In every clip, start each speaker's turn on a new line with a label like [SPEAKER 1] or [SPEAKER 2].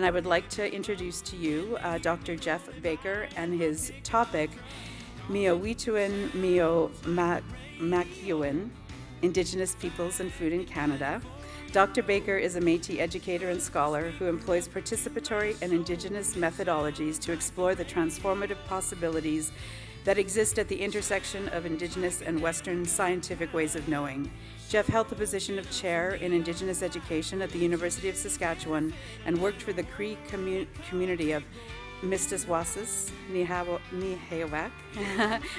[SPEAKER 1] And I would like to introduce to you Dr. Jeff Baker and his topic, mîciwin, mâcihowin, Indigenous Peoples and Food in Canada. Dr. Baker is a Métis educator and scholar who employs participatory and Indigenous methodologies to explore the transformative possibilities that exist at the intersection of Indigenous and Western scientific ways of knowing. Jeff held the position of chair in Indigenous education at the University of Saskatchewan and worked for the Cree community of mîciwin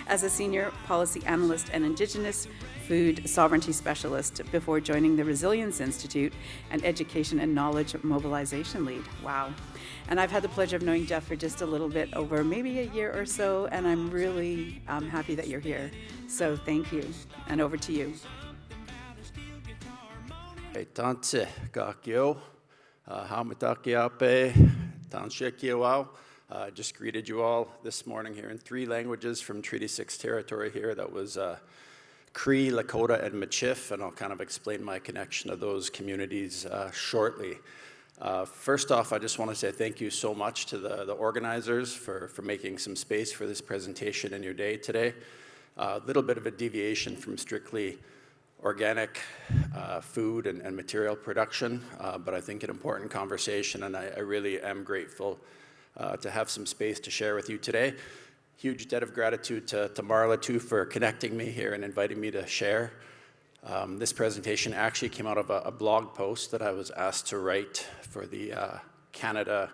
[SPEAKER 1] as a senior policy analyst and Indigenous food sovereignty specialist before joining the Resilience Institute and Education and Knowledge Mobilization Lead. Wow. And I've had the pleasure of knowing Jeff for just a little bit over maybe a year or so, and I'm really happy that you're here. So thank you, and over to you.
[SPEAKER 2] Hey, tanse kakio, hamatakiape, tanshekiawau. I just greeted you all this morning here in 3 languages from Treaty 6 territory here. That was Cree, Lakota, and Michif, and I'll kind of explain my connection to those communities shortly. First off, I just want to say thank you so much to the organizers for making some space for this presentation in your day today. A little bit of a deviation from strictly organic food and material production, but I think an important conversation, and I really am grateful to have some space to share with you today. Huge debt of gratitude to Marla too for connecting me here and inviting me to share. This presentation actually came out of a blog post that I was asked to write for the Canada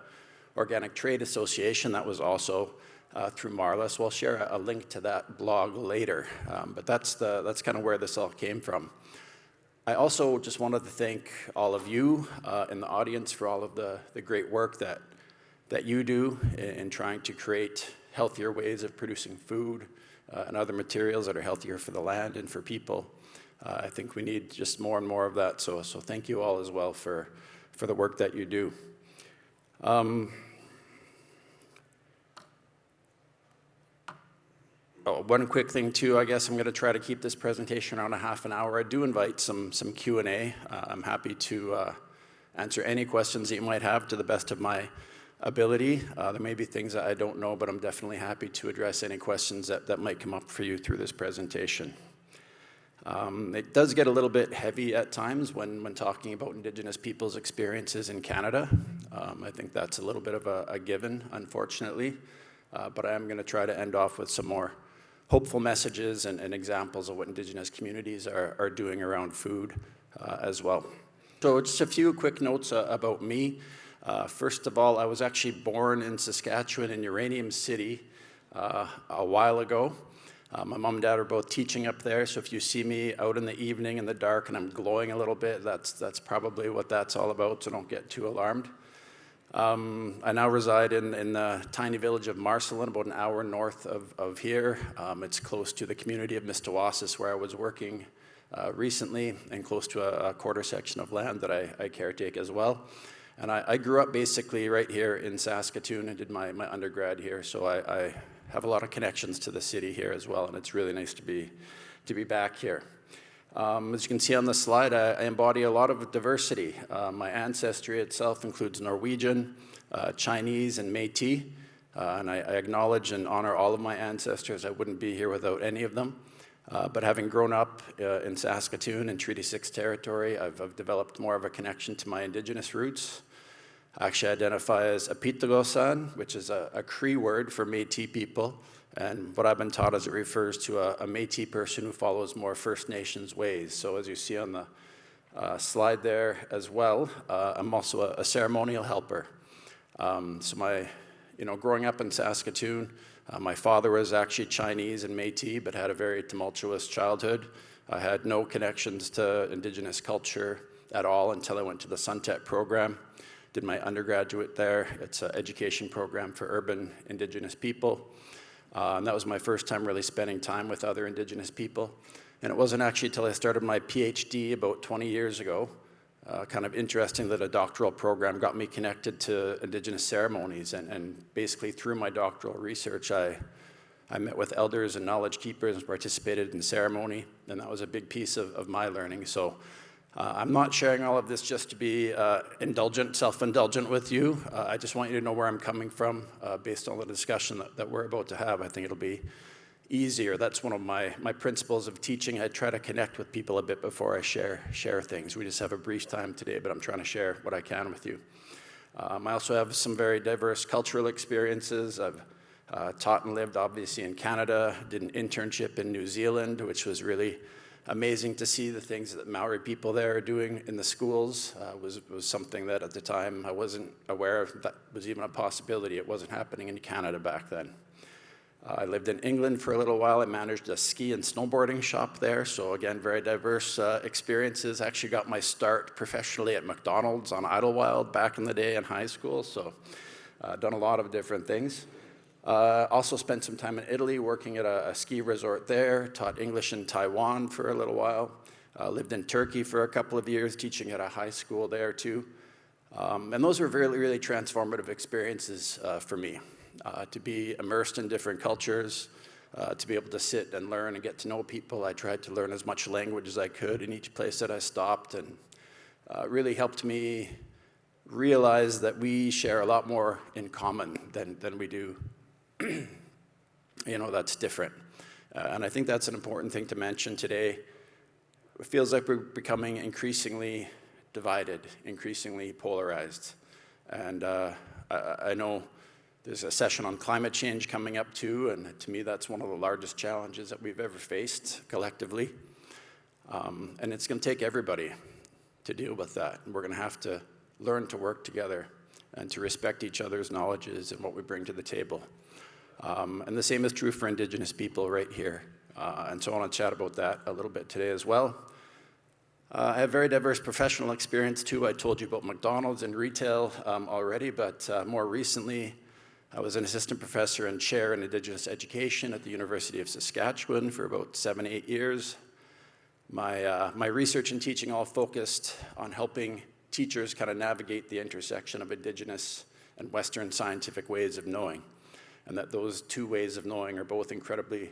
[SPEAKER 2] Organic Trade Association. That was also through Marla, so I'll share a link to that blog later. But that's kind of where this all came from. I also just wanted to thank all of you in the audience for all of the great work that you do in trying to create healthier ways of producing food and other materials that are healthier for the land and for people. I think we need just more and more of that, so thank you all as well for the work that you do. One quick thing too, I guess I'm going to try to keep this presentation around a half an hour. I do invite some Q&A. I'm happy to answer any questions that you might have to the best of my ability. There may be things that I don't know, but I'm definitely happy to address any questions that might come up for you through this presentation. It does get a little bit heavy at times when talking about Indigenous peoples' experiences in Canada. I think that's a little bit of a given, unfortunately, but I am going to try to end off with some more hopeful messages and examples of what Indigenous communities are doing around food as well. So just a few quick notes about me. First of all, I was actually born in Saskatchewan in Uranium City a while ago. My mom and dad are both teaching up there, so if you see me out in the evening in the dark and I'm glowing a little bit, that's probably what that's all about, so don't get too alarmed. I now reside in the tiny village of Marcelin, about an hour north of here. It's close to the community of mîciwin, where I was working recently, and close to a quarter section of land that I caretake as well. And I grew up basically right here in Saskatoon and did my undergrad here, so I have a lot of connections to the city here as well, and it's really nice to be back here. As you can see on the slide, I embody a lot of diversity. My ancestry itself includes Norwegian, Chinese, and Métis, and I acknowledge and honor all of my ancestors. I wouldn't be here without any of them. But having grown up in Saskatoon and Treaty 6 territory, I've developed more of a connection to my Indigenous roots. I actually identify as Apitagosan, which is a Cree word for Métis people. And what I've been taught is it refers to a Métis person who follows more First Nations ways. So as you see on the slide there as well, I'm also a ceremonial helper. Growing up in Saskatoon, my father was actually Chinese and Métis, but had a very tumultuous childhood. I had no connections to Indigenous culture at all until I went to the Suntec program. Did my undergraduate there. It's an education program for urban Indigenous people. And that was my first time really spending time with other Indigenous people. And it wasn't actually until I started my PhD about 20 years ago, kind of interesting that a doctoral program got me connected to Indigenous ceremonies. And basically through my doctoral research, I met with elders and knowledge keepers and participated in ceremony. And that was a big piece of my learning. So I'm not sharing all of this just to be self-indulgent with you. I just want you to know where I'm coming from based on the discussion that we're about to have. I think it'll be easier. That's one of my principles of teaching. I try to connect with people a bit before I share things. We just have a brief time today, but I'm trying to share what I can with you. I also have some very diverse cultural experiences. I've taught and lived, obviously, in Canada, did an internship in New Zealand, which was really amazing to see the things that Maori people there are doing in the schools. Was something that at the time I wasn't aware of that was even a possibility. It wasn't happening in Canada back then. I lived in England for a little while. I managed a ski and snowboarding shop there. So again, very diverse experiences. Actually got my start professionally at McDonald's on Idlewild back in the day in high school. So done a lot of different things. Also spent some time in Italy working at a ski resort there, taught English in Taiwan for a little while, lived in Turkey for a couple of years, teaching at a high school there too. And those were really, really transformative experiences for me, to be immersed in different cultures, to be able to sit and learn and get to know people. I tried to learn as much language as I could in each place that I stopped, and really helped me realize that we share a lot more in common than we do. That's different. And I think that's an important thing to mention today. It feels like we're becoming increasingly divided, increasingly polarized. And I know there's a session on climate change coming up too, and to me that's one of the largest challenges that we've ever faced collectively. And it's going to take everybody to deal with that. And we're going to have to learn to work together and to respect each other's knowledges and what we bring to the table. And the same is true for Indigenous people right here. And so I want to chat about that a little bit today as well. I have very diverse professional experience too. I told you about McDonald's and retail already, but more recently, I was an assistant professor and chair in Indigenous education at the University of Saskatchewan for about 7-8 years. My research and teaching all focused on helping teachers kind of navigate the intersection of Indigenous and Western scientific ways of knowing, and that those two ways of knowing are both incredibly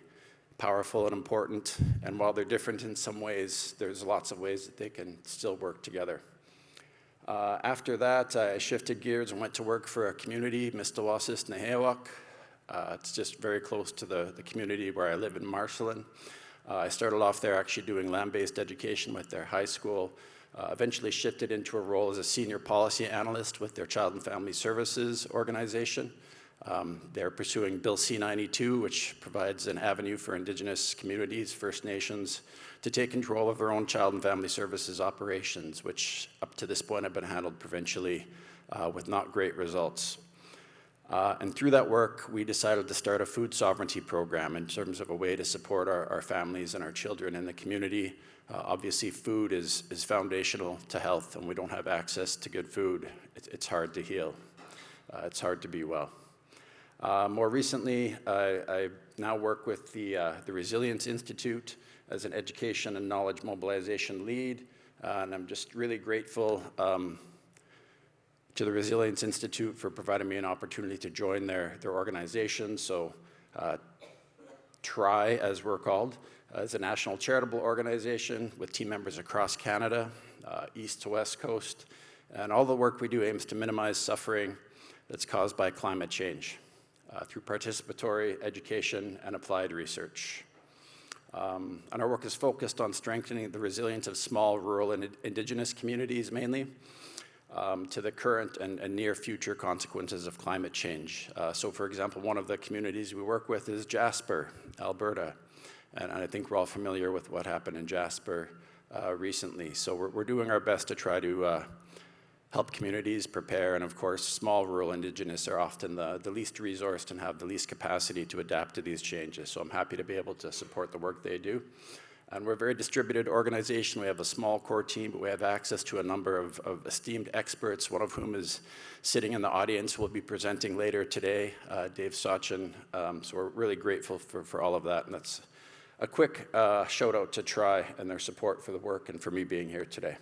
[SPEAKER 2] powerful and important, and while they're different in some ways, there's lots of ways that they can still work together. After that, I shifted gears and went to work for a community, mîciwin. It's just very close to the community where I live in Marshallin. I started off there actually doing land-based education with their high school, eventually shifted into a role as a senior policy analyst with their Child and Family Services organization. They're pursuing Bill C-92, which provides an avenue for Indigenous communities, First Nations, to take control of their own child and family services operations, which up to this point have been handled provincially with not great results. And through that work, we decided to start a food sovereignty program in terms of a way to support our families and our children in the community. Obviously, food is foundational to health, and we don't have access to good food. It's hard to heal. It's hard to be well. More recently, I now work with the Resilience Institute as an education and knowledge mobilization lead, and I'm just really grateful to the Resilience Institute for providing me an opportunity to join their organization. So TRI, as we're called, is a national charitable organization with team members across Canada, east to west coast, and all the work we do aims to minimize suffering that's caused by climate change through participatory education and applied research. And our work is focused on strengthening the resilience of small, rural, and Indigenous communities mainly to the current and near future consequences of climate change. So for example, one of the communities we work with is Jasper, Alberta. And I think we're all familiar with what happened in Jasper recently. So we're doing our best to try to help communities prepare, and of course, small rural Indigenous are often the least resourced and have the least capacity to adapt to these changes. So I'm happy to be able to support the work they do. And we're a very distributed organization. We have a small core team, but we have access to a number of esteemed experts, one of whom is sitting in the audience, will be presenting later today, Dave Sachin. So we're really grateful for all of that. And that's a quick shout out to TRI and their support for the work and for me being here today.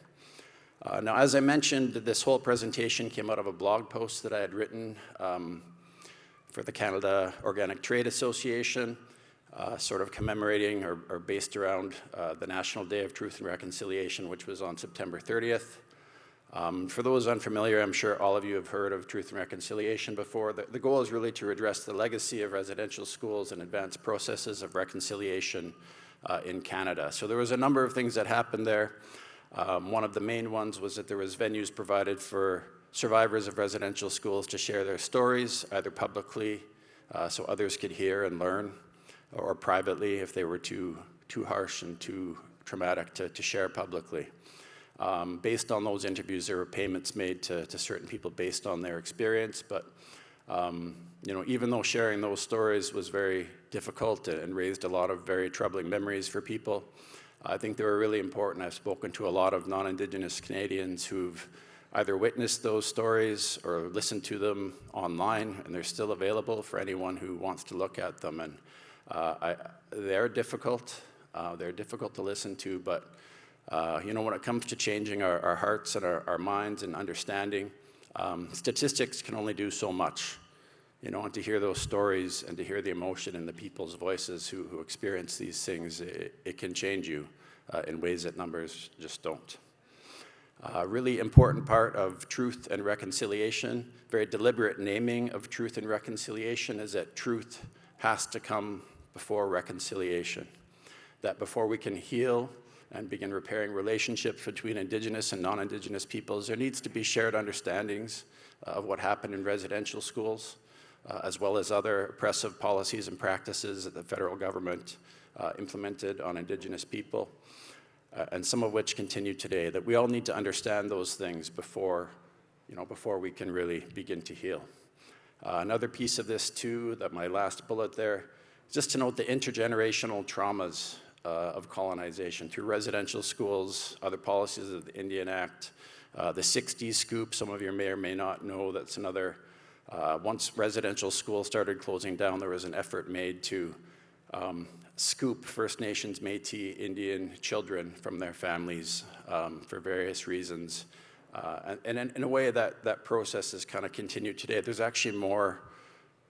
[SPEAKER 2] Now, as I mentioned, this whole presentation came out of a blog post that I had written for the Canada Organic Trade Association. sort of commemorating or based around the National Day of Truth and Reconciliation, which was on September 30th. For those unfamiliar, I'm sure all of you have heard of Truth and Reconciliation before. The goal is really to address the legacy of residential schools and advance processes of reconciliation in Canada. So there was a number of things that happened there. One of the main ones was that there was venues provided for survivors of residential schools to share their stories, either publicly so others could hear and learn, or privately if they were too harsh and too traumatic to share publicly. Based on those interviews, there were payments made to certain people based on their experience, but even though sharing those stories was very difficult and raised a lot of very troubling memories for people, I think they were really important. I've spoken to a lot of non-Indigenous Canadians who've either witnessed those stories or listened to them online, and they're still available for anyone who wants to look at them. And they're difficult. They're difficult to listen to, but when it comes to changing our hearts and our minds and understanding, statistics can only do so much. And to hear those stories and to hear the emotion in the people's voices who experience these things, it can change you in ways that numbers just don't. A really important part of truth and reconciliation, very deliberate naming of truth and reconciliation, is that truth has to come before reconciliation. That before we can heal and begin repairing relationships between Indigenous and non-Indigenous peoples, there needs to be shared understandings of what happened in residential schools, as well as other oppressive policies and practices that the federal government implemented on Indigenous people, and some of which continue today. That we all need to understand those things before we can really begin to heal. Another piece of this too, that my last bullet there, is just to note the intergenerational traumas of colonization through residential schools, other policies of the Indian Act, the 60s scoop. Some of you may or may not know that's another. Once residential schools started closing down, there was an effort made to scoop First Nations, Métis, Indian children from their families for various reasons. And in a way, that process has kind of continued today. There's actually more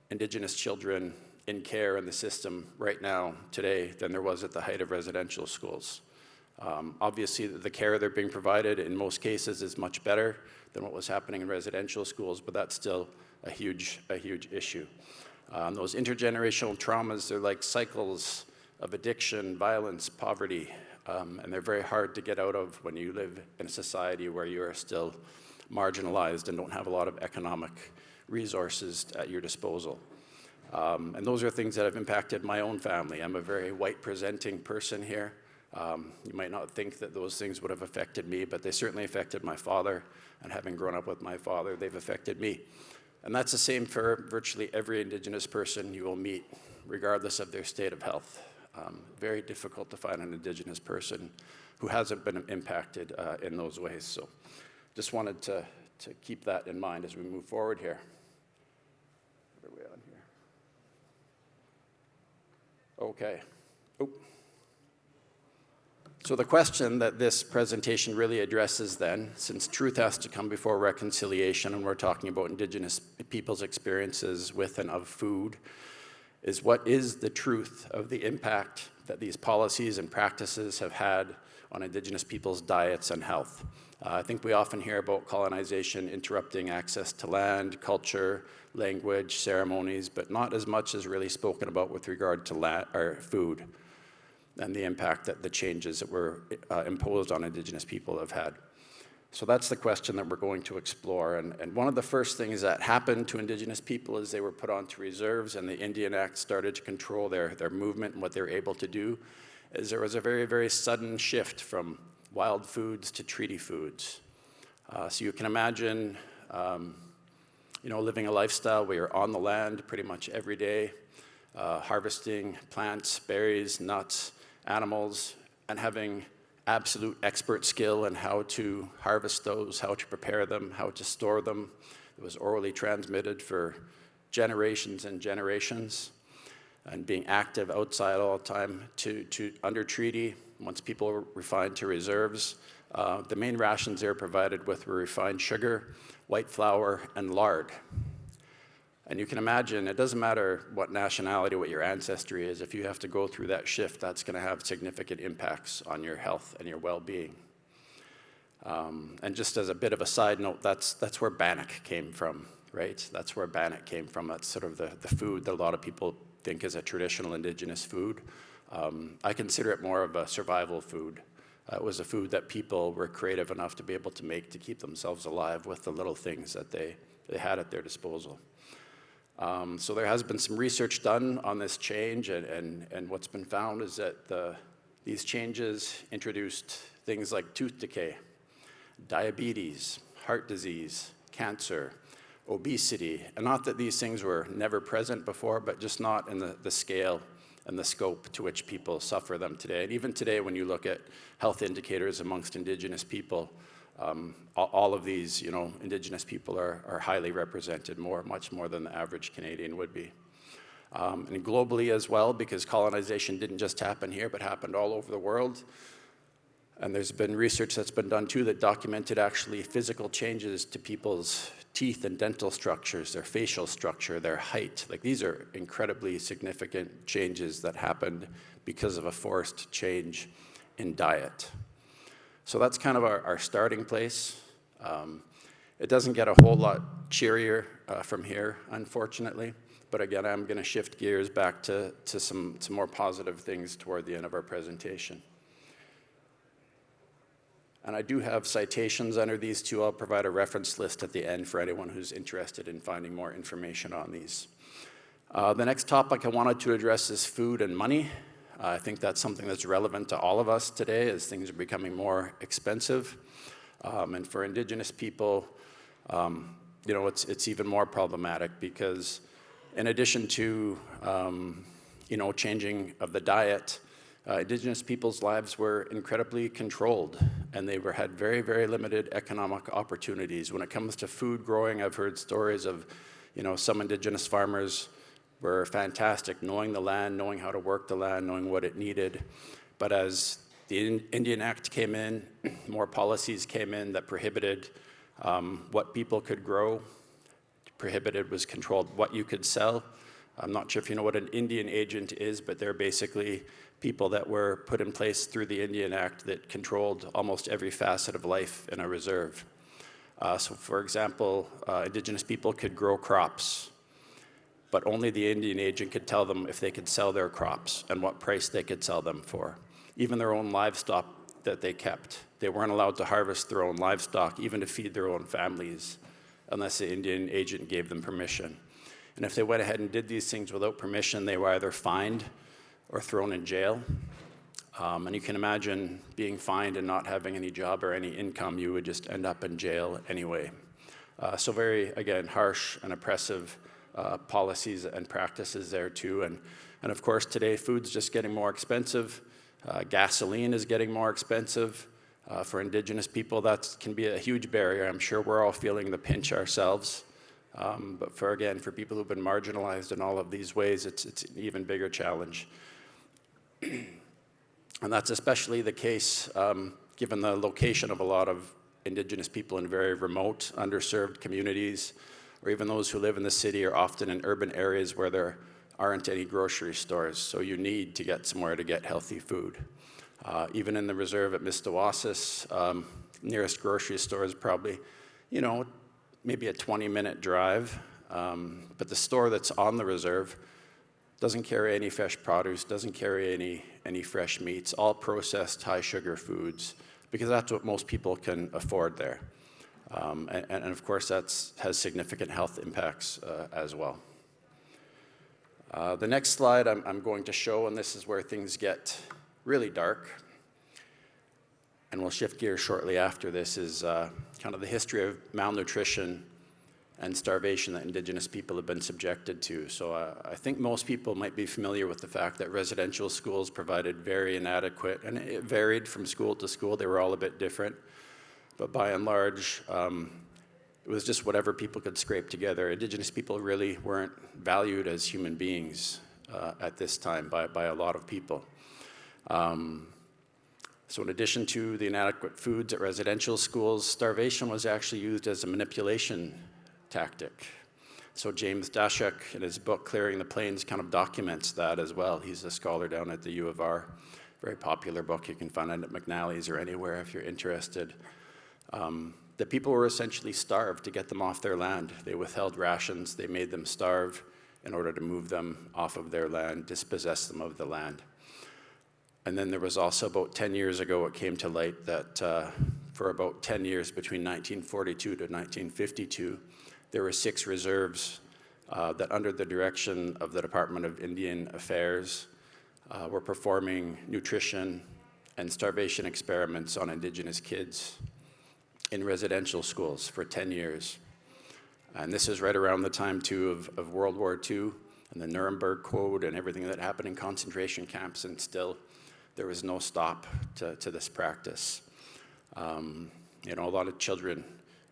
[SPEAKER 2] Indigenous children in care in the system right now, today, than there was at the height of residential schools. Obviously, the care they're being provided in most cases is much better than what was happening in residential schools, but that's still a huge issue. Those intergenerational traumas, they're like cycles of addiction, violence, poverty, and they're very hard to get out of when you live in a society where you are still marginalized and don't have a lot of economic resources at your disposal. And those are things that have impacted my own family. I'm a very white-presenting person here. You might not think that those things would have affected me, but they certainly affected my father, and having grown up with my father, they've affected me. And that's the same for virtually every Indigenous person you will meet, regardless of their state of health. Very difficult to find an Indigenous person who hasn't been impacted in those ways. So just wanted to keep that in mind as we move forward here. What are we on here? Okay. So the question that this presentation really addresses then, since truth has to come before reconciliation, and we're talking about Indigenous people's experiences with and of food, is what is the truth of the impact that these policies and practices have had on Indigenous people's diets and health? I think we often hear about colonization interrupting access to land, culture, language, ceremonies, but not as much as really spoken about with regard to food and the impact that the changes that were imposed on Indigenous people have had. So that's the question that we're going to explore. And one of the first things that happened to Indigenous people is they were put onto reserves, and the Indian Act started to control their movement and what they were able to do, is there was a very, very sudden shift from wild foods to treaty foods. So you can imagine living a lifestyle where you're on the land pretty much every day, harvesting plants, berries, nuts, animals, and having absolute expert skill in how to harvest those, how to prepare them, how to store them. It was orally transmitted for generations and generations, and being active outside all the time to under treaty. Once people were refined to reserves, the main rations they were provided with were refined sugar, white flour, and lard. And you can imagine, it doesn't matter what nationality, what your ancestry is, if you have to go through that shift, that's going to have significant impacts on your health and your well-being. And just as a bit of a side note, that's where bannock came from, right? That's where bannock came from. That's sort of the food that a lot of people think is a traditional Indigenous food. I consider it more of a survival food. It was a food that people were creative enough to be able to make to keep themselves alive with the little things that they had at their disposal. So there has been some research done on this change, and what's been found is that these changes introduced things like tooth decay, diabetes, heart disease, cancer, obesity, and not that these things were never present before, but just not in the scale and the scope to which people suffer them today. And even today, when you look at health indicators amongst Indigenous people, all of these, Indigenous people are highly represented, much more than the average Canadian would be. And globally as well, because colonization didn't just happen here, but happened all over the world. And there's been research that's been done too that documented actually physical changes to people's teeth and dental structures, their facial structure, their height. Like, these are incredibly significant changes that happened because of a forced change in diet. So that's kind of our starting place. It doesn't get a whole lot cheerier from here, unfortunately. But again, I'm going to shift gears back to some more positive things toward the end of our presentation. And I do have citations under these too. I'll provide a reference list at the end for anyone who's interested in finding more information on these. The next topic I wanted to address is food and money. I think that's something that's relevant to all of us today as things are becoming more expensive. And for Indigenous people, it's even more problematic because in addition to, changing of the diet, Indigenous people's lives were incredibly controlled, and they had very, very limited economic opportunities. When it comes to food growing, I've heard stories of, some Indigenous farmers were fantastic, knowing the land, knowing how to work the land, knowing what it needed. But as the Indian Act came in, more policies came in that prohibited what people could grow, was controlled what you could sell. I'm not sure if you know what an Indian agent is, but they're basically people that were put in place through the Indian Act that controlled almost every facet of life in a reserve. So for example, Indigenous people could grow crops, but only the Indian agent could tell them if they could sell their crops and what price they could sell them for. Even their own livestock that they kept, they weren't allowed to harvest their own livestock, even to feed their own families, unless the Indian agent gave them permission. And if they went ahead and did these things without permission, they were either fined or thrown in jail. And you can imagine being fined and not having any job or any income, you would just end up in jail anyway. So very, again, harsh and oppressive policies and practices there too. And of course, today, food's just getting more expensive. Gasoline is getting more expensive. For Indigenous people, that can be a huge barrier. I'm sure we're all feeling the pinch ourselves. But for people who've been marginalized in all of these ways, it's an even bigger challenge. And that's especially the case given the location of a lot of Indigenous people in very remote, underserved communities, or even those who live in the city are often in urban areas where there aren't any grocery stores, so you need to get somewhere to get healthy food. Even in the reserve at Mîciwin, nearest grocery store is probably, maybe a 20-minute drive, but the store that's on the reserve doesn't carry any fresh produce, doesn't carry any fresh meats, all processed high-sugar foods, because that's what most people can afford there. And of course, that has significant health impacts as well. The next slide I'm going to show, and this is where things get really dark, and we'll shift gears shortly after this, is kind of the history of malnutrition and starvation that Indigenous people have been subjected to. So I think most people might be familiar with the fact that residential schools provided very inadequate, and it varied from school to school. They were all a bit different. But by and large, it was just whatever people could scrape together. Indigenous people really weren't valued as human beings at this time by a lot of people. So in addition to the inadequate foods at residential schools, starvation was actually used as a manipulation tactic. So James Dashak, in his book, Clearing the Plains, kind of documents that as well. He's a scholar down at the U of R. Very popular book. You can find it at McNally's or anywhere if you're interested. The people were essentially starved to get them off their land. They withheld rations. They made them starve in order to move them off of their land, dispossess them of the land. And then there was also about 10 years ago, it came to light that for about 10 years, between 1942 to 1952, there were 6 reserves that, under the direction of the Department of Indian Affairs, were performing nutrition and starvation experiments on Indigenous kids in residential schools for 10 years. And this is right around the time, too, of World War II and the Nuremberg Code and everything that happened in concentration camps, and still there was no stop to this practice. A lot of children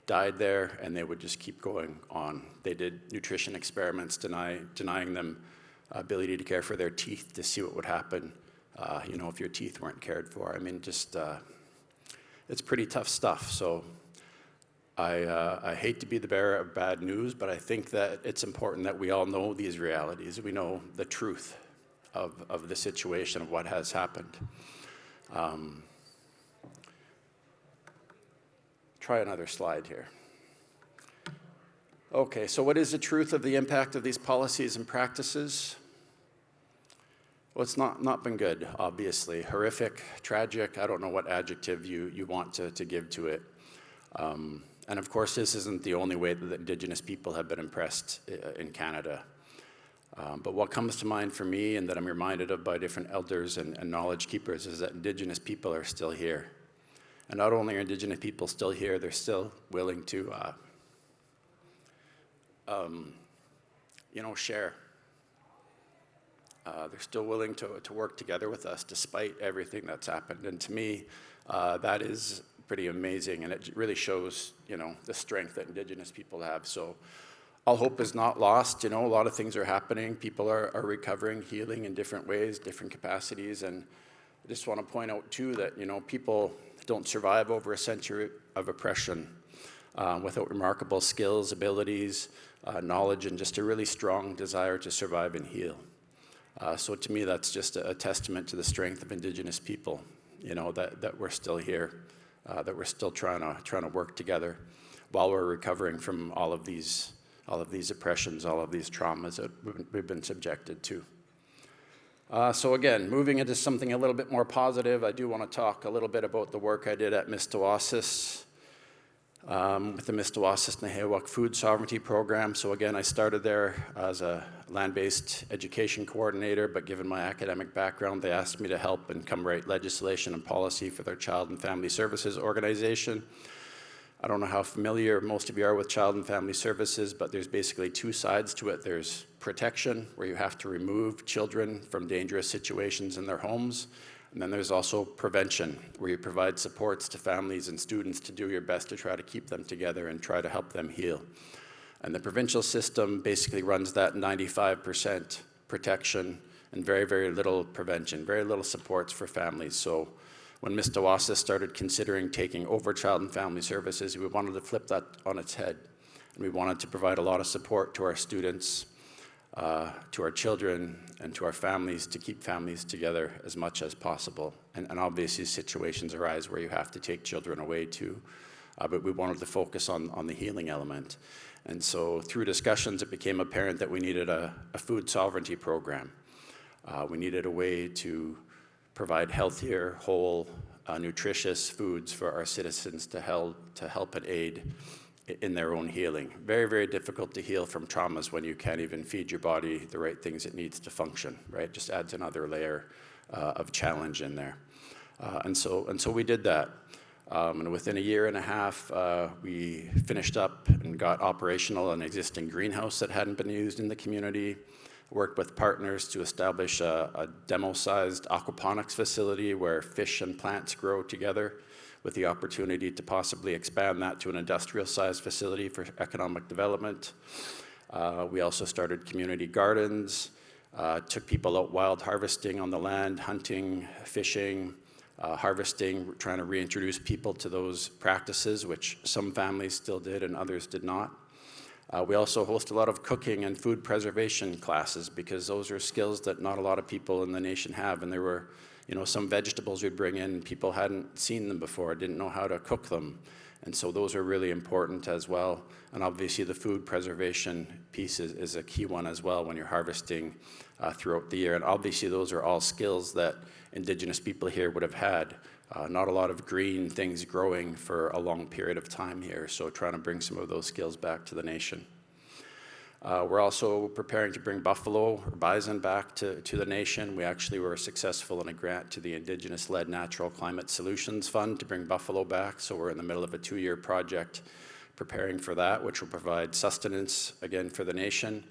[SPEAKER 2] died there, and they would just keep going on. They did nutrition experiments, denying them ability to care for their teeth to see what would happen, if your teeth weren't cared for. I mean, it's pretty tough stuff. So I hate to be the bearer of bad news, but I think that it's important that we all know these realities. We know the truth of the situation, of what has happened. Try another slide here. Okay, so what is the truth of the impact of these policies and practices? Well, it's not been good, obviously. Horrific, tragic, I don't know what adjective you want to give to it. And of course, this isn't the only way that the Indigenous people have been oppressed in Canada. But what comes to mind for me, and that I'm reminded of by different elders and knowledge keepers, is that Indigenous people are still here. And not only are Indigenous people still here, they're still willing to share. They're still willing to work together with us despite everything that's happened. And to me, that is pretty amazing, and it really shows, the strength that Indigenous people have. So all hope is not lost. A lot of things are happening. People are recovering, healing in different ways, different capacities. And I just want to point out, too, that, people don't survive over a century of oppression without remarkable skills, abilities, knowledge, and just a really strong desire to survive and heal. So to me, that's just a testament to the strength of Indigenous people, that we're still here, that we're still trying to work together while we're recovering from all of these oppressions, all of these traumas that we've been subjected to. So again, moving into something a little bit more positive, I do want to talk a little bit about the work I did at mîciwin with the mîciwin Food Sovereignty Program. So again, I started there as a land-based education coordinator, but given my academic background, they asked me to help and come write legislation and policy for their Child and Family Services organization. I don't know how familiar most of you are with Child and Family Services, but there's basically 2 sides to it. There's protection, where you have to remove children from dangerous situations in their homes. And then there's also prevention, where you provide supports to families and students to do your best to try to keep them together and try to help them heal. And the provincial system basically runs that 95% protection and very, very little prevention, very little supports for families. So when mîciwin started considering taking over Child and Family Services, we wanted to flip that on its head. And we wanted to provide a lot of support to our students, to our children, and to our families, to keep families together as much as possible. And obviously situations arise where you have to take children away too, but we wanted to focus on the healing element. And so through discussions, it became apparent that we needed a food sovereignty program. We needed a way to provide healthier, whole, nutritious foods for our citizens to help and aid in their own healing. Very, very difficult to heal from traumas when you can't even feed your body the right things it needs to function, right? Just adds another layer of challenge in there. And so we did that. And within a year and a half, we finished up and got operational an existing greenhouse that hadn't been used in the community, worked with partners to establish a demo-sized aquaponics facility where fish and plants grow together, with the opportunity to possibly expand that to an industrial-sized facility for economic development. We also started community gardens, took people out wild harvesting on the land, hunting, fishing, harvesting, trying to reintroduce people to those practices, which some families still did and others did not. We also host a lot of cooking and food preservation classes because those are skills that not a lot of people in the nation have. And there were, some vegetables we'd bring in, people hadn't seen them before, didn't know how to cook them. And so those are really important as well. And obviously the food preservation piece is a key one as well when you're harvesting throughout the year. And obviously those are all skills that Indigenous people here would have had. Not a lot of green things growing for a long period of time here, so trying to bring some of those skills back to the nation. We're also preparing to bring buffalo or bison back to the nation. We actually were successful in a grant to the Indigenous-led Natural Climate Solutions Fund to bring buffalo back, so we're in the middle of a 2-year project preparing for that, which will provide sustenance, again, for the nation,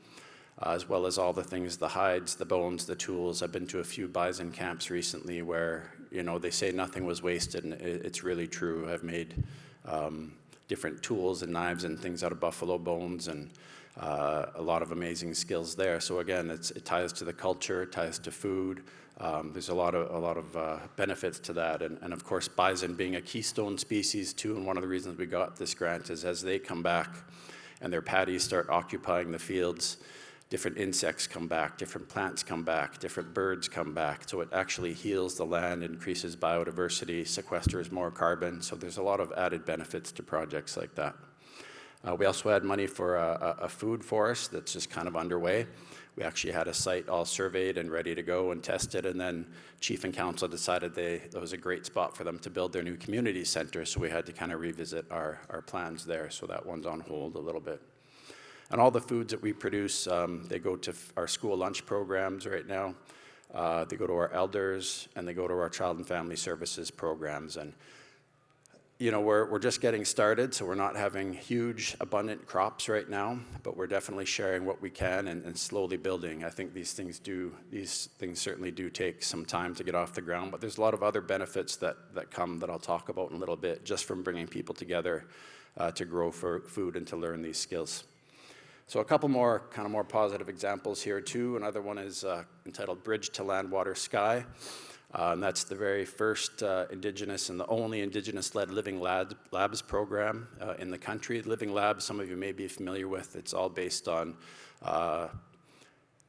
[SPEAKER 2] as well as all the things, the hides, the bones, the tools. I've been to a few bison camps recently where, they say nothing was wasted, and it's really true. I've made different tools and knives and things out of buffalo bones, and a lot of amazing skills there. So again, it ties to the culture, it ties to food. There's a lot of benefits to that, and of course, bison being a keystone species too. And one of the reasons we got this grant is as they come back and their patties start occupying the fields, different insects come back, different plants come back, different birds come back. So it actually heals the land, increases biodiversity, sequesters more carbon. So there's a lot of added benefits to projects like that. We also had money for a food forest that's just kind of underway. We actually had a site all surveyed and ready to go and tested, and then Chief and Council decided that was a great spot for them to build their new community center, so we had to kind of revisit our plans there, so that one's on hold a little bit. And all the foods that we produce, they go to our school lunch programs right now. They go to our elders, and they go to our child and family services programs. And we're just getting started, so we're not having huge, abundant crops right now, but we're definitely sharing what we can and slowly building. I think these things certainly do take some time to get off the ground, but there's a lot of other benefits that come that I'll talk about in a little bit, just from bringing people together to grow for food and to learn these skills. So a couple more more positive examples here too. Another one is entitled Bridge to Land, Water, Sky. And that's the very first Indigenous and the only Indigenous-led Living Labs program in the country. Living Labs, some of you may be familiar with. It's all based on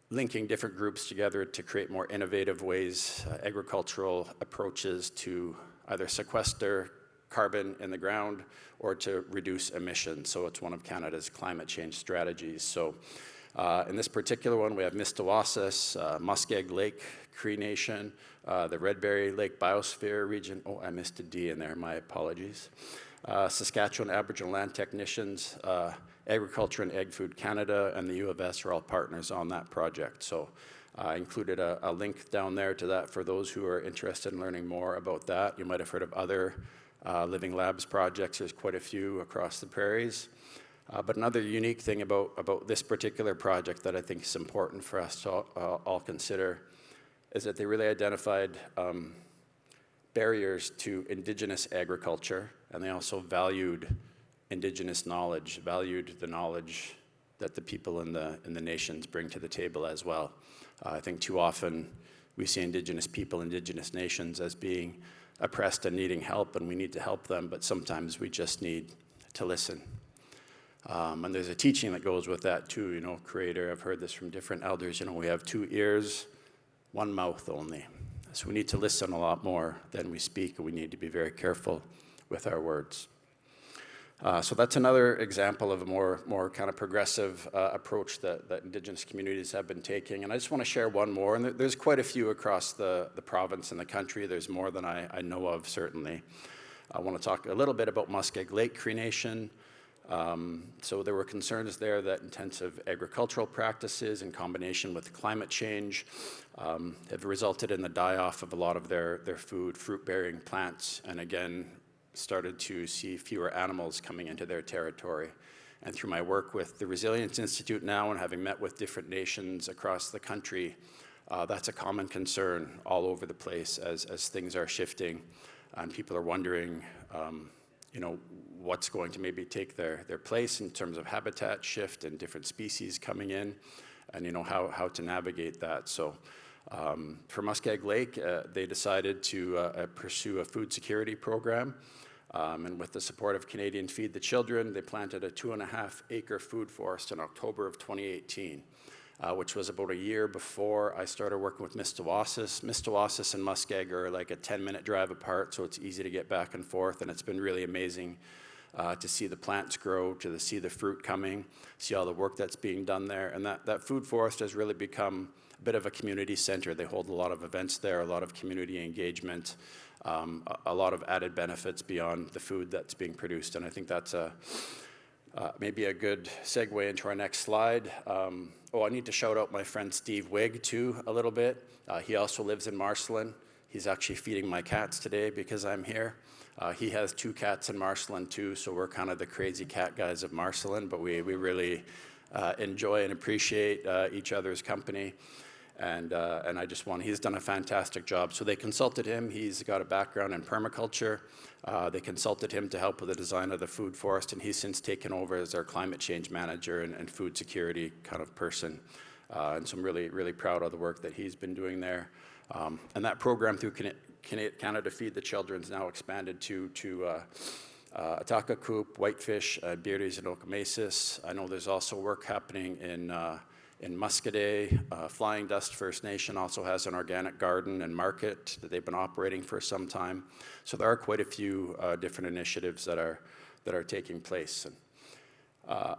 [SPEAKER 2] linking different groups together to create more innovative ways, agricultural approaches to either sequester carbon in the ground or to reduce emissions. So it's one of Canada's climate change strategies. So in this particular one, we have Mîciwin, Muskeg Lake Cree Nation, the Redberry Lake Biosphere Region. Oh, I missed a D in there, my apologies. Saskatchewan Aboriginal Land Technicians, Agriculture and Ag Food Canada, and the U of S are all partners on that project. So I included a link down there to that for those who are interested in learning more about that. You might have heard of other Living Labs projects. There's quite a few across the prairies. But another unique thing about this particular project that I think is important for us to all consider is that they really identified barriers to Indigenous agriculture, and they also valued Indigenous knowledge, valued the knowledge that the people in the nations bring to the table as well. I think too often we see Indigenous people, Indigenous nations as being oppressed and needing help, and we need to help them, but sometimes we just need to listen. And there's a teaching that goes with that too, Creator. I've heard this from different elders, we have 2 ears, 1 mouth only. So we need to listen a lot more than we speak, and we need to be very careful with our words. So that's another example of a more kind of progressive approach that Indigenous communities have been taking. And I just want to share one more, and there's quite a few across the province and the country. There's more than I know of, certainly. I want to talk a little bit about Muskeg Lake Cree Nation. So there were concerns there that intensive agricultural practices in combination with climate change have resulted in the die-off of a lot of their food, fruit-bearing plants, and again, started to see fewer animals coming into their territory. And through my work with the Resilience Institute now and having met with different nations across the country, that's a common concern all over the place as things are shifting and people are wondering, what's going to maybe take their place in terms of habitat shift and different species coming in, and how to navigate that. So for Muskeg Lake, they decided to pursue a food security program And with the support of Canadian Feed the Children, they planted a 2.5-acre food forest in October of 2018, which was about a year before I started working with Mîciwin. Mîciwin and Muskeg are like a 10-minute drive apart, so it's easy to get back and forth, and it's been really amazing to see the plants grow, to see the fruit coming, see all the work that's being done there. And that food forest has really become a bit of a community center. They hold a lot of events there, a lot of community engagement, a lot of added benefits beyond the food that's being produced. And I think that's maybe a good segue into our next slide. I need to shout out my friend Steve Wigg too a little bit. He also lives in Marceline. He's actually feeding my cats today because I'm here. He has 2 cats in Marceline too, so we're kind of the crazy cat guys of Marceline, but we really enjoy and appreciate each other's company. And he's done a fantastic job. So they consulted him. He's got a background in permaculture. They consulted him to help with the design of the food forest, and he's since taken over as our climate change manager and food security kind of person. And so I'm really, really proud of the work that he's been doing there. And that program through Canada Feed the Children is now expanded to Atakakoop, Whitefish, Beardies, and Okamesis. I know there's also work happening in Muscadet. Flying Dust First Nation also has an organic garden and market that they've been operating for some time. So there are quite a few different initiatives that are taking place. And,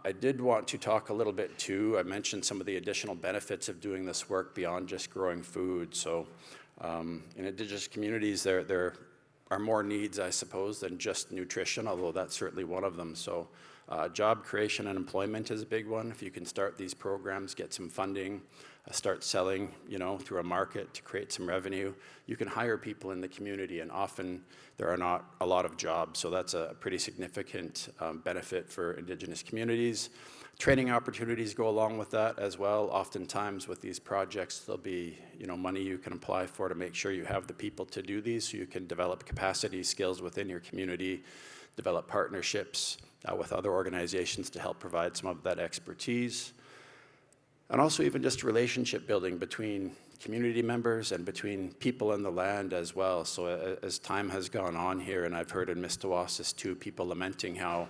[SPEAKER 2] I did want to talk a little bit too. I mentioned some of the additional benefits of doing this work beyond just growing food. So in Indigenous communities, there are more needs, I suppose, than just nutrition, although that's certainly one of them. So job creation and employment is a big one. If you can start these programs, get some funding, start selling, through a market to create some revenue, you can hire people in the community, and often there are not a lot of jobs. So that's a pretty significant benefit for Indigenous communities. Training opportunities go along with that as well. Oftentimes with these projects, there'll be money you can apply for to make sure you have the people to do these, so you can develop capacity skills within your community, develop partnerships with other organizations to help provide some of that expertise. And also even just relationship building between community members and between people in the land as well. So as time has gone on here, and I've heard in Mîciwin too, people lamenting how,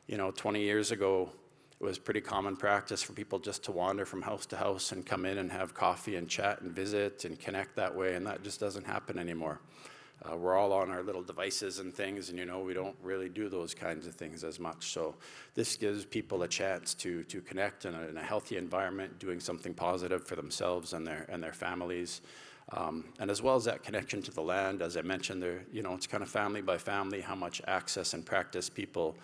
[SPEAKER 2] 20 years ago, it was pretty common practice for people just to wander from house to house and come in and have coffee and chat and visit and connect that way, and that just doesn't happen anymore. We're all on our little devices and things, and we don't really do those kinds of things as much. So this gives people a chance to connect in a healthy environment, doing something positive for themselves and their families. And as well as that connection to the land, as I mentioned, it's kind of family by family, how much access and practice people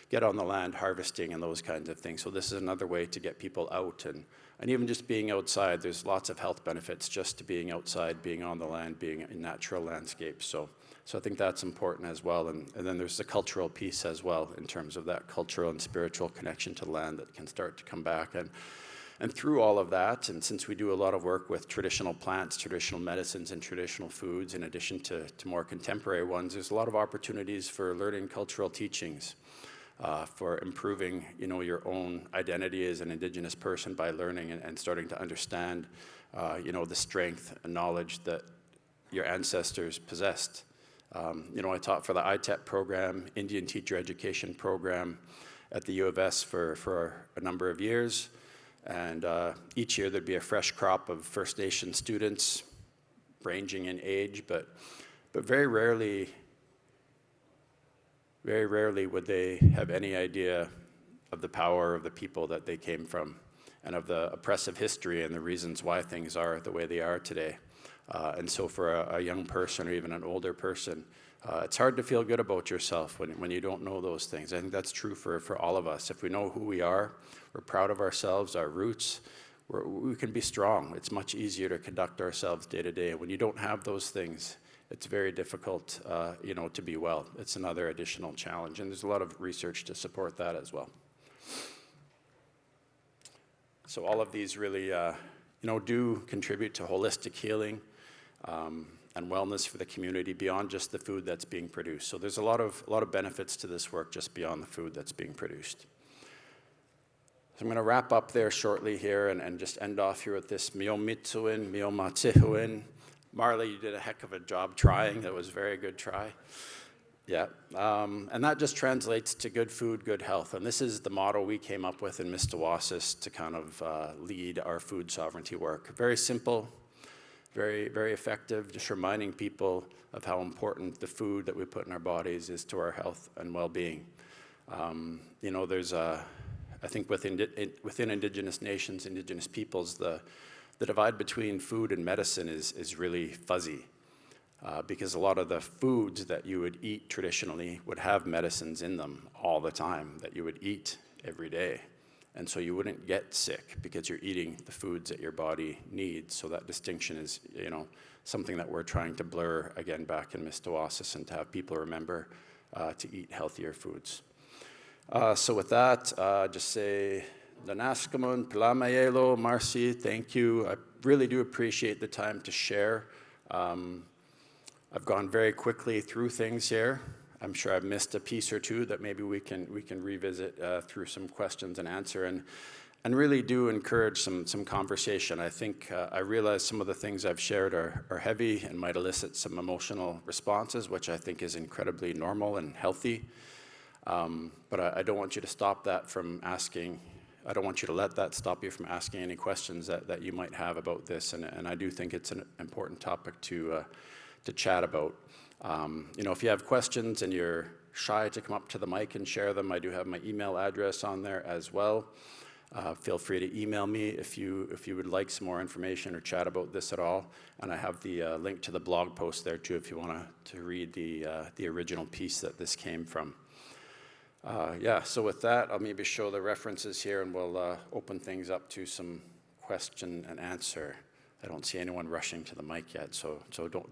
[SPEAKER 2] get on the land, harvesting and those kinds of things. So this is another way to get people out, and even just being outside, there's lots of health benefits just to being outside, being on the land, being in natural landscapes. So I think that's important as well. And then there's the cultural piece as well, in terms of that cultural and spiritual connection to the land that can start to come back. And through all of that, and since we do a lot of work with traditional plants, traditional medicines, and traditional foods, in addition to more contemporary ones, there's a lot of opportunities for learning cultural teachings. For improving, your own identity as an Indigenous person by learning and starting to understand, the strength and knowledge that your ancestors possessed. I taught for the ITEP program, Indian Teacher Education Program, at the U of S for a number of years. And each year there'd be a fresh crop of First Nation students, ranging in age, but very rarely would they have any idea of the power of the people that they came from, and of the oppressive history and the reasons why things are the way they are today. And so for a young person or even an older person, it's hard to feel good about yourself when you don't know those things. I think that's true for all of us. If we know who we are, we're proud of ourselves, our roots, we can be strong. It's much easier to conduct ourselves day to day. When you don't have those things, it's very difficult, to be well. It's another additional challenge, and there's a lot of research to support that as well. So all of these really, do contribute to holistic healing and wellness for the community beyond just the food that's being produced. So there's a lot of benefits to this work just beyond the food that's being produced. So I'm going to wrap up there shortly here and just end off here with this mîciwin, mâcihowin. Marley, you did a heck of a job trying. That was a very good try. Yeah, and that just translates to good food, good health. And this is the motto we came up with in Mîciwin to kind of lead our food sovereignty work. Very simple, very, very effective, just reminding people of how important the food that we put in our bodies is to our health and well-being. You know, there's I think within Indigenous nations, Indigenous peoples, the divide between food and medicine is really fuzzy. Because a lot of the foods that you would eat traditionally would have medicines in them all the time that you would eat every day. And so you wouldn't get sick because you're eating the foods that your body needs. So that distinction is, you know, something that we're trying to blur again back in Mîciwin and to have people remember to eat healthier foods. So with that, just say, Danaskamun, Palamayelo, Marcy, thank you. I really do appreciate the time to share. I've gone very quickly through things here. I'm sure I've missed a piece or two that maybe we can revisit through some questions and answer, and really do encourage some conversation. I think I realize some of the things I've shared are heavy and might elicit some emotional responses, which I think is incredibly normal and healthy. But I don't want you to stop that from asking. I don't want you to let that stop you from asking any questions that you might have about this, and I do think it's an important topic to chat about. You know, if you have questions and you're shy to come up to the mic and share them, I do have my email address on there as well. Feel free to email me if you would like some more information or chat about this at all. And I have the link to the blog post there too if you want to read the original piece that this came from. Yeah, so with that, I'll maybe show the references here and we'll open things up to some question and answer. I don't see anyone rushing to the mic yet, so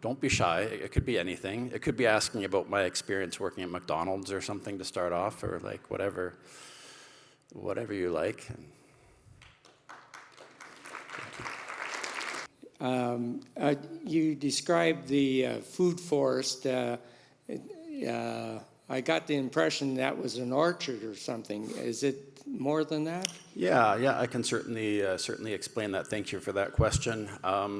[SPEAKER 2] don't be shy. It could be anything. It could be asking about my experience working at McDonald's or something to start off, or like whatever you like.
[SPEAKER 3] You described the food forest. I got the impression that was an orchard or something. Is it more than that?
[SPEAKER 2] Yeah, I can certainly explain that. Thank you for that question.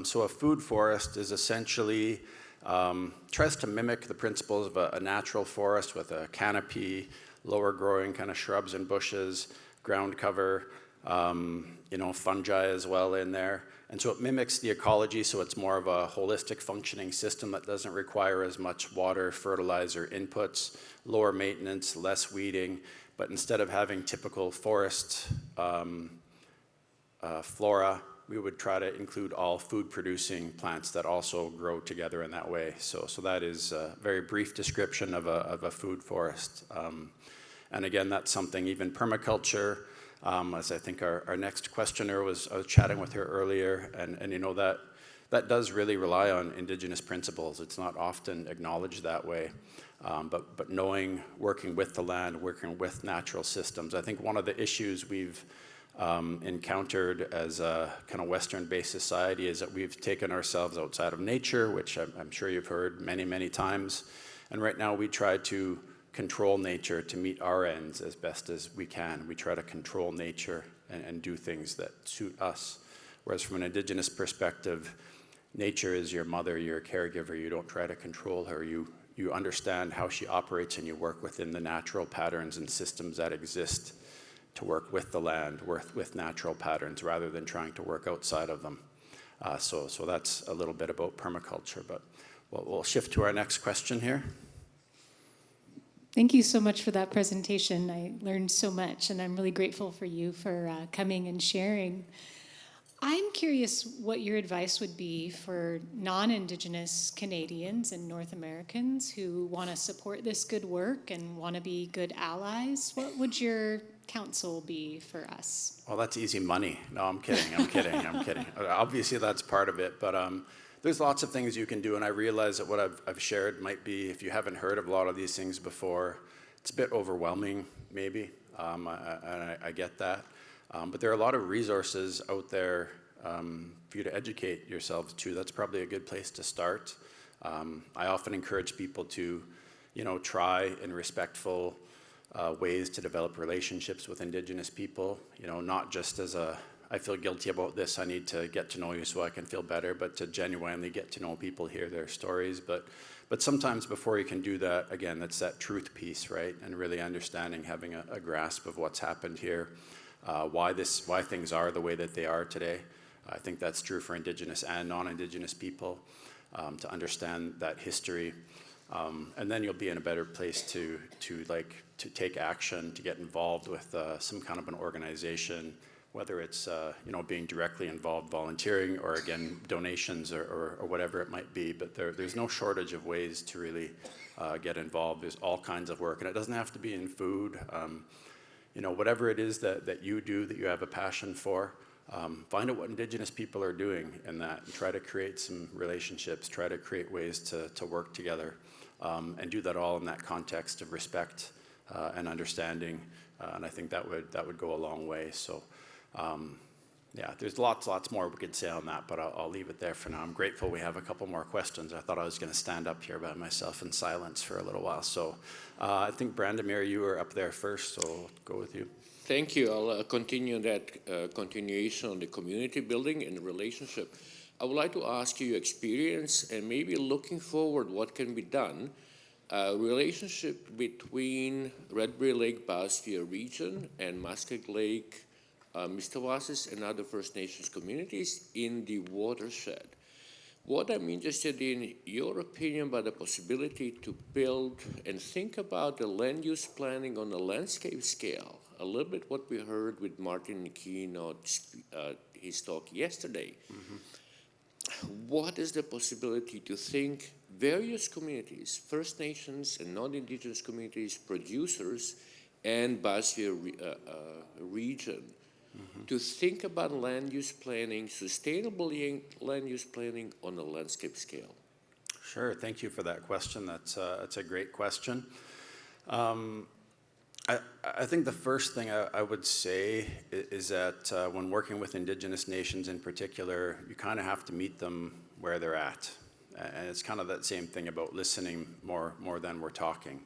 [SPEAKER 2] So a food forest is essentially tries to mimic the principles of a natural forest with a canopy, lower growing kind of shrubs and bushes, ground cover, you know, fungi as well in there. And so it mimics the ecology, so it's more of a holistic functioning system that doesn't require as much water, fertilizer inputs, lower maintenance, less weeding. But instead of having typical forest flora, we would try to include all food-producing plants that also grow together in that way. So that is a very brief description of a food forest. And again, that's something even permaculture, as I think our next questioner I was chatting with her earlier, and you know that does really rely on Indigenous principles. It's not often acknowledged that way. But knowing, working with the land, working with natural systems. I think one of the issues we've encountered as a kind of Western-based society is that we've taken ourselves outside of nature, which I'm sure you've heard many, many times. And right now we try to control nature to meet our ends as best as we can. We try to control nature and do things that suit us. Whereas from an Indigenous perspective, nature is your mother, your caregiver. You don't try to control her. You understand how she operates and you work within the natural patterns and systems that exist to work with the land, work with natural patterns rather than trying to work outside of them. So that's a little bit about permaculture, but we'll shift to our next question here.
[SPEAKER 4] Thank you so much for that presentation. I learned so much, and I'm really grateful for you for coming and sharing. I'm curious what your advice would be for non-Indigenous Canadians and North Americans who want to support this good work and want to be good allies. What would your counsel be for us?
[SPEAKER 2] Well, that's easy money. No, I'm kidding. Obviously, that's part of it, but there's lots of things you can do, and I realize that what I've shared might be, if you haven't heard of a lot of these things before, it's a bit overwhelming, maybe, and I get that. But there are a lot of resources out there for you to educate yourselves to. That's probably a good place to start. I often encourage people to, try in respectful ways to develop relationships with Indigenous people. Not just as a I feel guilty about this, I need to get to know you so I can feel better, but to genuinely get to know people, hear their stories. But sometimes before you can do that, again, it's that truth piece, right? And really understanding, having a grasp of what's happened here, why things are the way that they are today. I think that's true for Indigenous and non-Indigenous people, to understand that history. And then you'll be in a better place to take action, to get involved with some kind of an organization, whether it's being directly involved, volunteering, or again donations or whatever it might be. But there's no shortage of ways to really get involved. There's all kinds of work, and it doesn't have to be in food. Whatever it is that you do, that you have a passion for, find out what Indigenous people are doing in that, and try to create some relationships, try to create ways to work together, and do that all in that context of respect and understanding. And I think that would go a long way. So. There's lots more we could say on that, but I'll leave it there for now. I'm grateful we have a couple more questions. I thought I was going to stand up here by myself in silence for a little while. So I think, Brandemir, you were up there first, so I'll go with you.
[SPEAKER 5] Thank you. I'll continue that continuation on the community building and the relationship. I would like to ask you your experience and maybe looking forward what can be done. Relationship between Red Bear Lake Biosphere region and Muskeg Lake, Mîciwin and other First Nations communities in the watershed. What I'm interested in your opinion about the possibility to build and think about the land use planning on a landscape scale. A little bit what we heard with Martin Keynote, his talk yesterday. Mm-hmm. What is the possibility to think various communities, First Nations and non-Indigenous communities, producers, and biosphere region, mm-hmm. to think about land use planning, sustainable land use planning on a landscape scale?
[SPEAKER 2] Sure, thank you for that question. That's a great question. I think the first thing I would say is that when working with Indigenous nations in particular, you kind of have to meet them where they're at. And it's kind of that same thing about listening more than we're talking,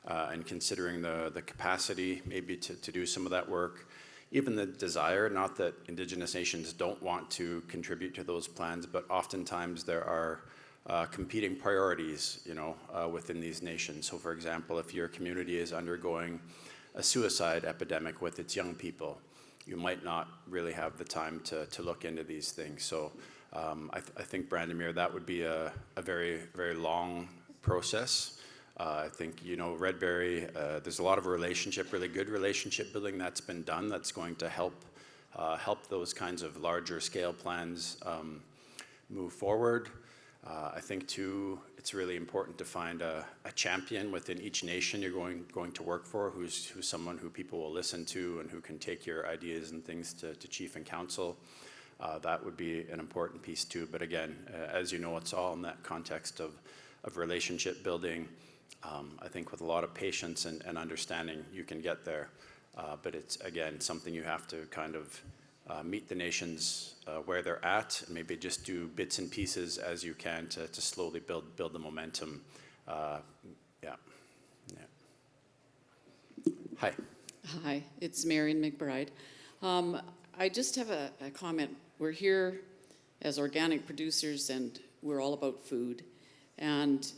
[SPEAKER 2] and considering the capacity maybe to do some of that work, even the desire. Not that Indigenous nations don't want to contribute to those plans, but oftentimes there are competing priorities, within these nations. So for example, if your community is undergoing a suicide epidemic with its young people, you might not really have the time to look into these things. So I think, Brandemir, that would be a very, very long process. I think, Red Berry, there's a lot of really good relationship building that's been done that's going to help those kinds of larger scale plans move forward. I think, too, it's really important to find a champion within each nation you're going to work for, who's someone who people will listen to and who can take your ideas and things to chief and council. That would be an important piece, too. But again, as you know, it's all in that context of relationship building. I think with a lot of patience and understanding, you can get there. But it's, again, something you have to kind of meet the nations where they're at, and maybe just do bits and pieces as you can to slowly build the momentum. Yeah. Hi.
[SPEAKER 6] Hi, it's Marion McBride. I just have a comment. We're here as organic producers, and we're all about food. And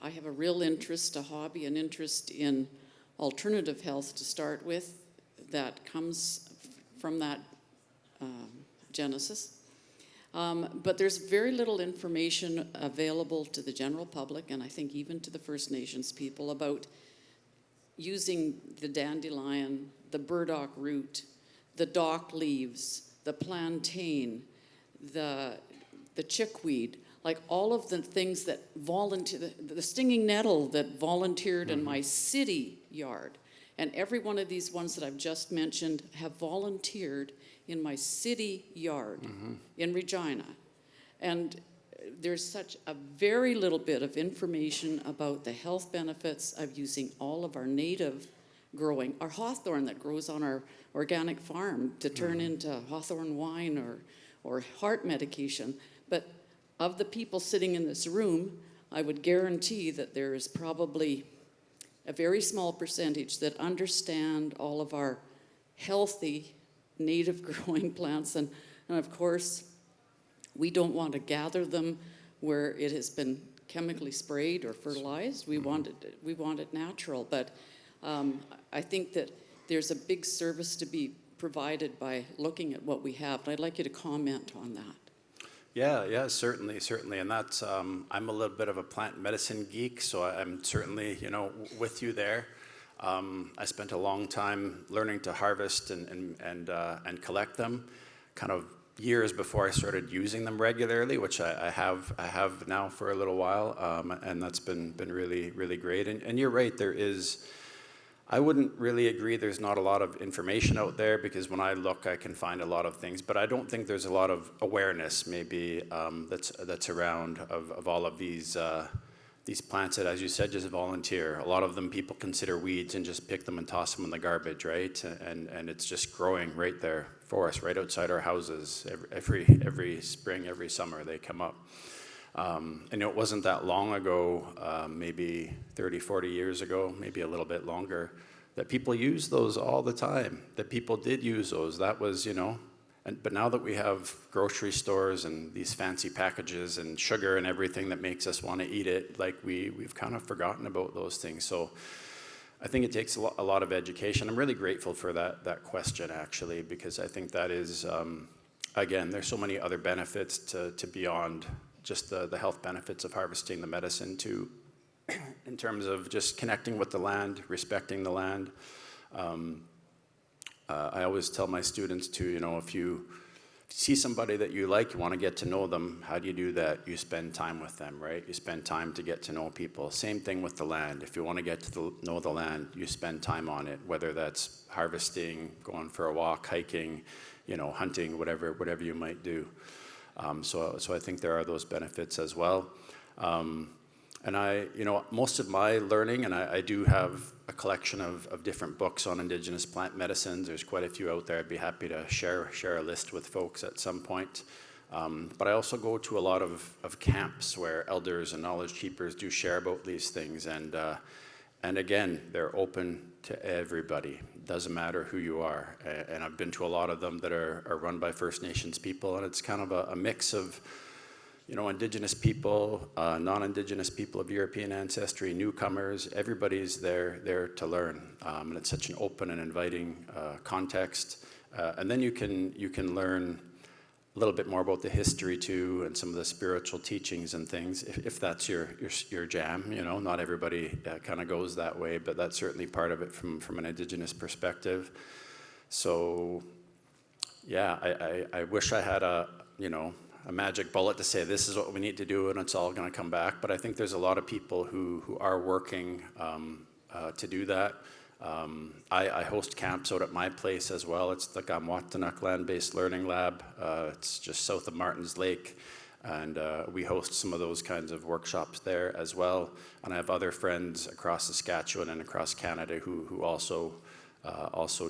[SPEAKER 6] I have a real interest, a hobby, an interest in alternative health to start with that comes from that genesis. But there's very little information available to the general public, and I think even to the First Nations people, about using the dandelion, the burdock root, the dock leaves, the plantain, the chickweed, like all of the things that volunteer, the stinging nettle that volunteered in my city yard. And every one of these ones that I've just mentioned have volunteered in my city yard in Regina. And there's such a very little bit of information about the health benefits of using all of our native growing, our hawthorn that grows on our organic farm to turn into hawthorn wine or heart medication. But of the people sitting in this room, I would guarantee that there is probably a very small percentage that understand all of our healthy native growing plants, and of course, we don't want to gather them where it has been chemically sprayed or fertilized. We want it natural, but I think that there's a big service to be provided by looking at what we have. And I'd like you to comment on that.
[SPEAKER 2] Yeah, certainly, and that's, I'm a little bit of a plant medicine geek, so I'm certainly, with you there. I spent a long time learning to harvest and collect them, kind of years before I started using them regularly, which I have now for a little while, and that's been really, really great. And you're right, I wouldn't really agree there's not a lot of information out there, because when I look, I can find a lot of things, but I don't think there's a lot of awareness maybe that's around of all of these plants that, as you said, just volunteer. A lot of them people consider weeds and just pick them and toss them in the garbage, right? And it's just growing right there for us, right outside our houses. Every spring, every summer, they come up. And it wasn't that long ago, maybe 30, 40 years ago, maybe a little bit longer, that people used those all the time, that people did use those. That was, but now that we have grocery stores and these fancy packages and sugar and everything that makes us want to eat it, like we've kind of forgotten about those things. So I think it takes a lot of education. I'm really grateful for that question, actually, because I think that is, again, there's so many other benefits to beyond just the health benefits of harvesting the medicine to, in terms of just connecting with the land, respecting the land. I always tell my students to, if you see somebody that you like, you want to get to know them, how do you do that? You spend time with them, right? You spend time to get to know people. Same thing with the land. If you want to get to know the land, you spend time on it, whether that's harvesting, going for a walk, hiking, hunting, whatever you might do. So I think there are those benefits as well. And most of my learning, and I do have a collection of different books on Indigenous plant medicines. There's quite a few out there. I'd be happy to share a list with folks at some point. But I also go to a lot of camps where elders and knowledge keepers do share about these things. And again, they're open to everybody. Doesn't matter who you are. And I've been to a lot of them that are run by First Nations people, and it's kind of a mix of Indigenous people, non-Indigenous people of European ancestry, newcomers. Everybody's there to learn, and it's such an open and inviting context. And then you can learn a little bit more about the history too, and some of the spiritual teachings and things, if that's your jam. Not everybody kind of goes that way, but that's certainly part of it from an Indigenous perspective. So, yeah, I wish I had a magic bullet to say this is what we need to do and it's all going to come back. But I think there's a lot of people who are working to do that. I host camps out at my place as well. It's the Gamwatanuk Land-Based Learning Lab. It's just south of Martins Lake. And we host some of those kinds of workshops there as well. And I have other friends across Saskatchewan and across Canada who also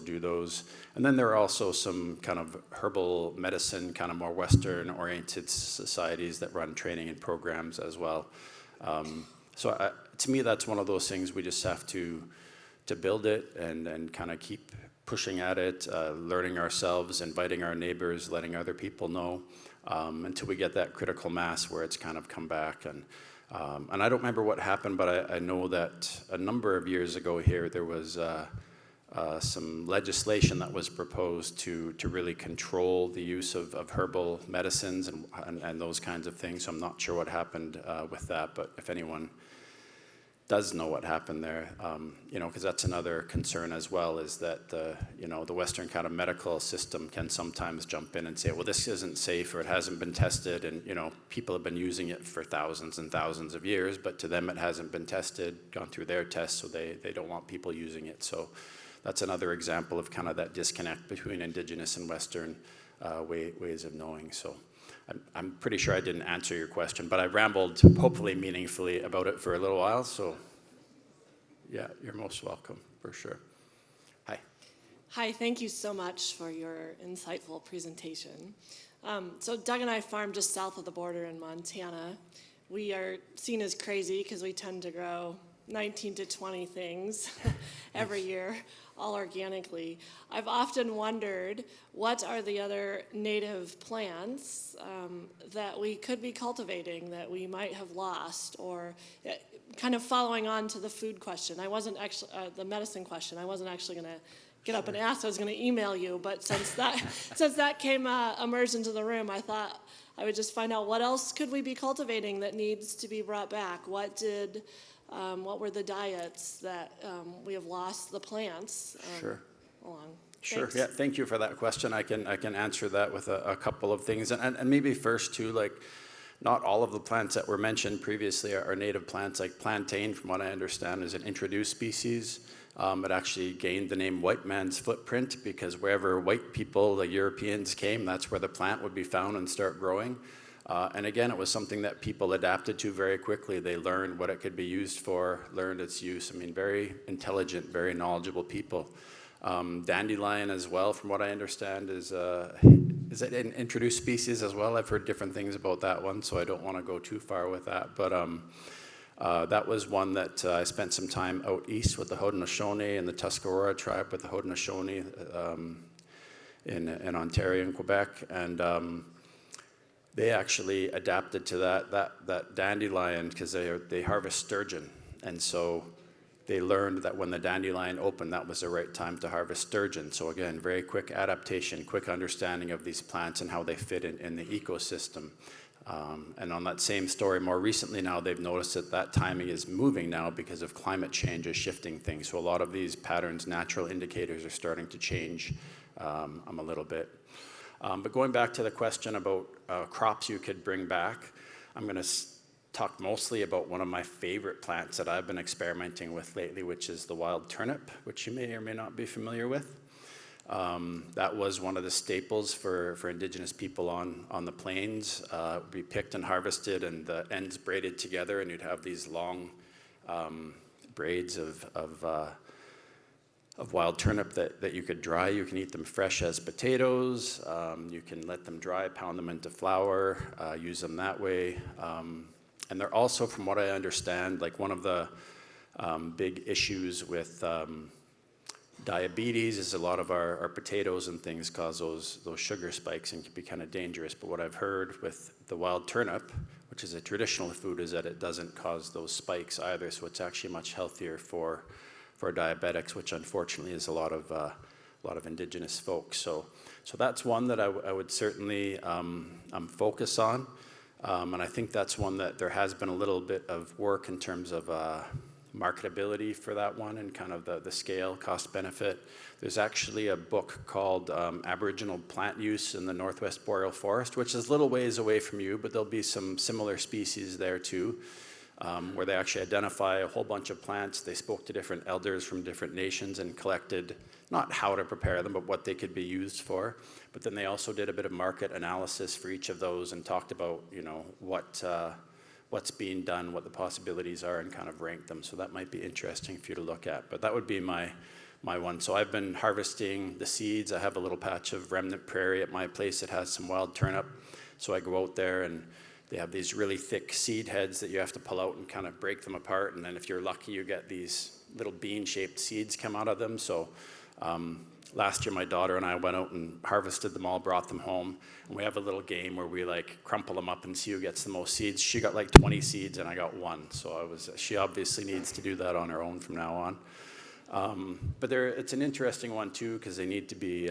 [SPEAKER 2] do those. And then there are also some kind of herbal medicine, kind of more Western-oriented societies that run training and programs as well. So to me, that's one of those things we just have to build it and kind of keep pushing at it, learning ourselves, inviting our neighbors, letting other people know, until we get that critical mass where it's kind of come back. And I don't remember what happened, but I know that a number of years ago here, there was some legislation that was proposed to really control the use of herbal medicines and those kinds of things. So I'm not sure what happened with that, but if anyone does know what happened there, because that's another concern as well, is that the Western kind of medical system can sometimes jump in and say, well, this isn't safe or it hasn't been tested, and people have been using it for thousands and thousands of years, but to them it hasn't been tested, gone through their tests, so they don't want people using it. So that's another example of kind of that disconnect between Indigenous and Western ways of knowing. So I'm pretty sure I didn't answer your question, but I rambled hopefully meaningfully about it for a little while. So yeah, you're most welcome, for sure. Hi.
[SPEAKER 7] Hi, thank you so much for your insightful presentation. So Doug and I farm just south of the border in Montana. We are seen as crazy because we tend to grow 19 to 20 things every year, all organically. I've often wondered, what are the other native plants that we could be cultivating that we might have lost? Or kind of following on to the food question, I wasn't actually, the medicine question, I wasn't actually going to get up and ask, I was going to email you, but since that came emerged into the room, I thought I would just find out what else could we be cultivating that needs to be brought back. What were the diets that we have lost the plants along?
[SPEAKER 2] Sure.
[SPEAKER 7] Thanks.
[SPEAKER 2] Yeah. Thank you for that question. I can answer that with a couple of things, and maybe first too, like, not all of the plants that were mentioned previously are native plants. Like plantain, from what I understand, is an introduced species. It actually gained the name white man's footprint because wherever white people, the Europeans, came, that's where the plant would be found and start growing. And again, it was something that people adapted to very quickly. They learned what it could be used for, learned its use. I mean, very intelligent, very knowledgeable people. Dandelion as well, from what I understand, is it an introduced species as well? I've heard different things about that one, so I don't want to go too far with that. But that was one that I spent some time out east with the Haudenosaunee and the Tuscarora tribe with the Haudenosaunee in Ontario and Quebec. And they actually adapted to that dandelion because they harvest sturgeon. And so they learned that when the dandelion opened, that was the right time to harvest sturgeon. So again, very quick adaptation, quick understanding of these plants and how they fit in the ecosystem. And on that same story, more recently now, they've noticed that timing is moving now because of climate change is shifting things. So a lot of these patterns, natural indicators, are starting to change a little bit. But going back to the question about crops you could bring back, I'm going to talk mostly about one of my favorite plants that I've been experimenting with lately, which is the wild turnip, which you may or may not be familiar with. That was one of the staples for Indigenous people on the plains. It would be picked and harvested and the ends braided together, and you'd have these long braids of wild turnip that you could dry. You can eat them fresh as potatoes. You can let them dry, pound them into flour, use them that way. And they're also, from what I understand, like one of the big issues with diabetes is a lot of our potatoes and things cause those sugar spikes and can be kind of dangerous. But what I've heard with the wild turnip, which is a traditional food, is that it doesn't cause those spikes either. So it's actually much healthier for diabetics, which unfortunately is a lot of Indigenous folks. So that's one that I would certainly focus on. And I think that's one that there has been a little bit of work in terms of marketability for that one and kind of the scale, cost benefit. There's actually a book called Aboriginal Plant Use in the Northwest Boreal Forest, which is a little ways away from you, but there'll be some similar species there too, where they actually identify a whole bunch of plants. They spoke to different elders from different nations and collected not how to prepare them, but what they could be used for. But then they also did a bit of market analysis for each of those and talked about, what's being done, what the possibilities are, and kind of ranked them. So that might be interesting for you to look at. But that would be my one. So I've been harvesting the seeds. I have a little patch of remnant prairie at my place that has some wild turnip. So I go out there and they have these really thick seed heads that you have to pull out and kind of break them apart. And then if you're lucky, you get these little bean-shaped seeds come out of them. So last year, my daughter and I went out and harvested them all, brought them home. And we have a little game where we crumple them up and see who gets the most seeds. She got 20 seeds and I got 1. So she obviously needs to do that on her own from now on. But it's an interesting one too, because they need to be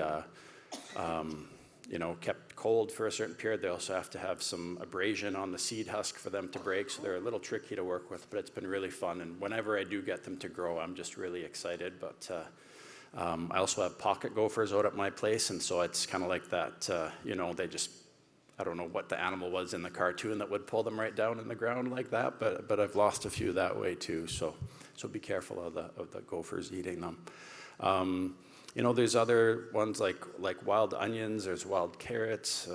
[SPEAKER 2] kept cold for a certain period. They also have to have some abrasion on the seed husk for them to break. So they're a little tricky to work with, but it's been really fun. And whenever I do get them to grow, I'm just really excited. But I also have pocket gophers out at my place, and so it's kind of like that, they just, I don't know what the animal was in the cartoon that would pull them right down in the ground like that, but I've lost a few that way too, so be careful of the gophers eating them. There's other ones like wild onions, there's wild carrots,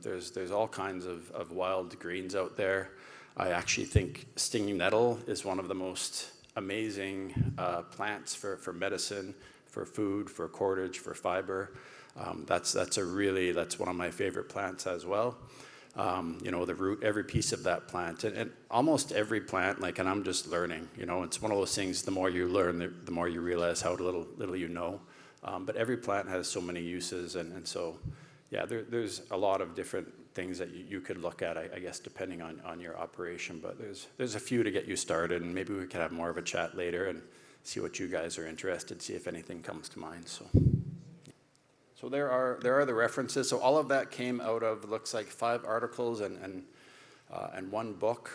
[SPEAKER 2] there's all kinds of wild greens out there. I actually think stinging nettle is one of the most amazing plants for medicine, for food, for cordage, for fiber. That's one of my favorite plants as well. you know, the root, every piece of that plant. And almost every plant, like, and I'm just learning, you know, it's one of those things, the more you learn, the more you realize how little you know. But every plant has so many uses, and so, yeah, there's a lot of different things that you could look at, I guess, depending on your operation. But there's a few to get you started, and maybe we could have more of a chat later and see what you guys are interested, see if anything comes to mind. So there are the references. So all of that came out of, looks like 5 articles and 1 book.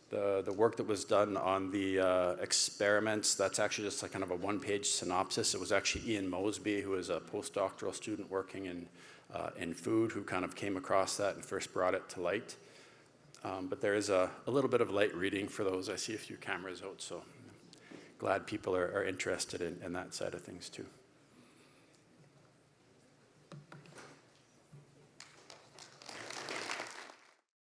[SPEAKER 2] The work that was done on the experiments, that's actually just like kind of a 1-page synopsis. It was actually Ian Mosby, who is a postdoctoral student working in food, who kind of came across that and first brought it to light. But there is a little bit of light reading for those. I see a few cameras out, so glad people are interested in that side of things too.